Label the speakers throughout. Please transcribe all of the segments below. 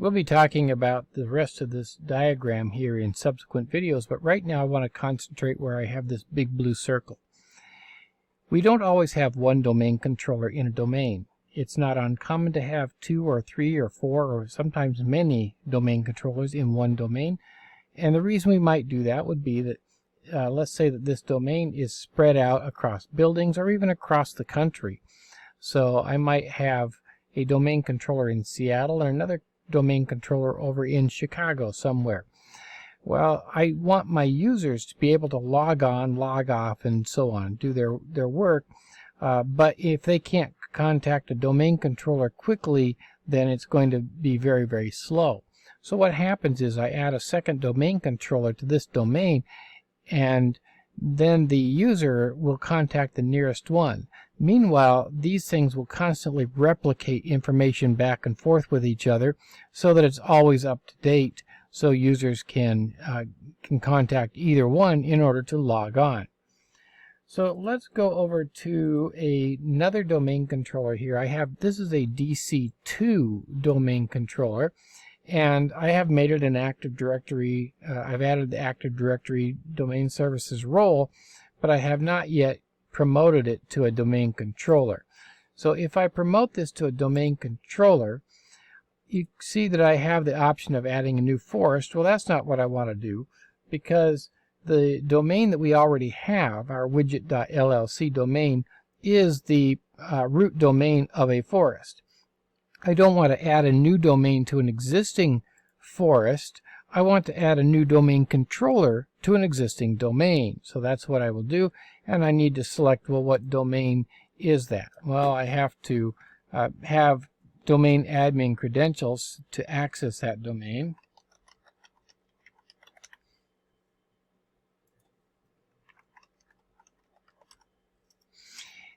Speaker 1: We'll be talking about the rest of this diagram here in subsequent videos, but right now I want to concentrate where I have this big blue circle. We don't always have one domain controller in a domain. It's not uncommon to have 2 or 3 or 4 or sometimes many domain controllers in one domain. And the reason we might do that would be that let's say that this domain is spread out across buildings or even across the country. So I might have a domain controller in Seattle and another domain controller over in Chicago somewhere. Well, I want my users to be able to log on, log off, and so on, do their work. But if they can't contact a domain controller quickly, then it's going to be very, very slow. So what happens is I add a second domain controller to this domain, and then the user will contact the nearest one. Meanwhile, these things will constantly replicate information back and forth with each other so that it's always up to date, so users can contact either one in order to log on. So let's go over to another domain controller here. This is a DC2 domain controller, and I have made it an Active Directory. I've added the Active Directory Domain Services role, but I have not yet promoted it to a domain controller. So if I promote this to a domain controller, you see that I have the option of adding a new forest. Well, that's not what I want to do, because the domain that we already have, our widget.llc domain, is the root domain of a forest. I don't want to add a new domain to an existing forest. I want to add a new domain controller to an existing domain. So that's what I will do, and I need to select, well, what domain is that? Well, I have to have domain admin credentials to access that domain.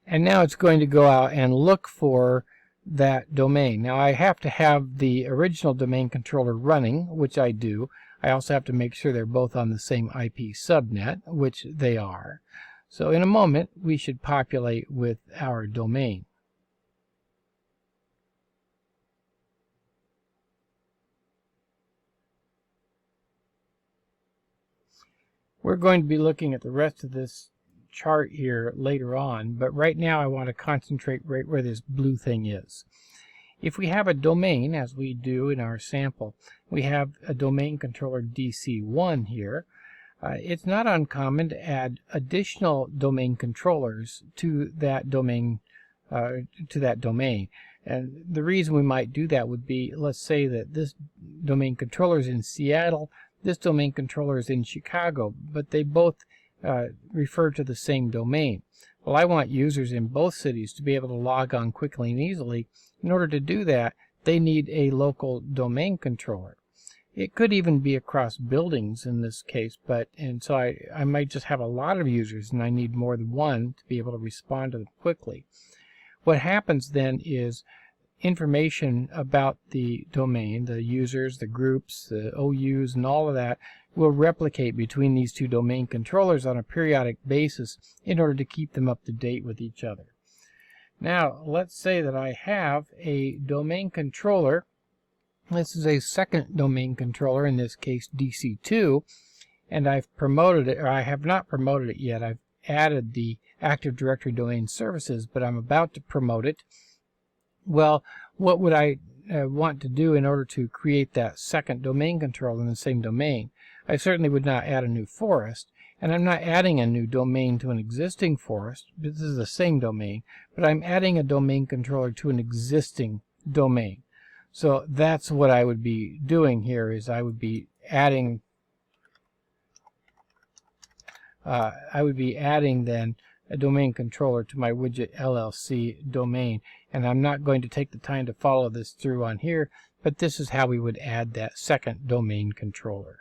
Speaker 1: And now it's going to go out and look for that domain. Now I have to have the original domain controller running, which I do. I also have to make sure they're both on the same IP subnet, which they are. So in a moment we should populate with our domain. We're going to be looking at the rest of this chart here later on, but right now I want to concentrate right where this blue thing is. If we have a domain, as we do in our sample, we have a domain controller DC1 here. It's not uncommon to add additional domain controllers to that domain. And the reason we might do that would be, let's say that this domain controller is in Seattle, this domain controller is in Chicago, but they both refer to the same domain. Well, I want users in both cities to be able to log on quickly and easily. In order to do that, they need a local domain controller. It could even be across buildings in this case, and so I might just have a lot of users and I need more than one to be able to respond to them quickly. What happens then is information about the domain, the users, the groups, the OUs, and all of that will replicate between these two domain controllers on a periodic basis in order to keep them up to date with each other. Now, let's say that I have a domain controller. This is a second domain controller, in this case DC2, and I've promoted it, or I have not promoted it yet. I've added the Active Directory Domain Services, but I'm about to promote it. Well, what would I want to do in order to create that second domain controller in the same domain? I certainly would not add a new forest, and I'm not adding a new domain to an existing forest. This is the same domain, but I'm adding a domain controller to an existing domain. So that's what I would be doing here, is I would be adding then a domain controller to my widget LLC domain, and I'm not going to take the time to follow this through on here, but this is how we would add that second domain controller.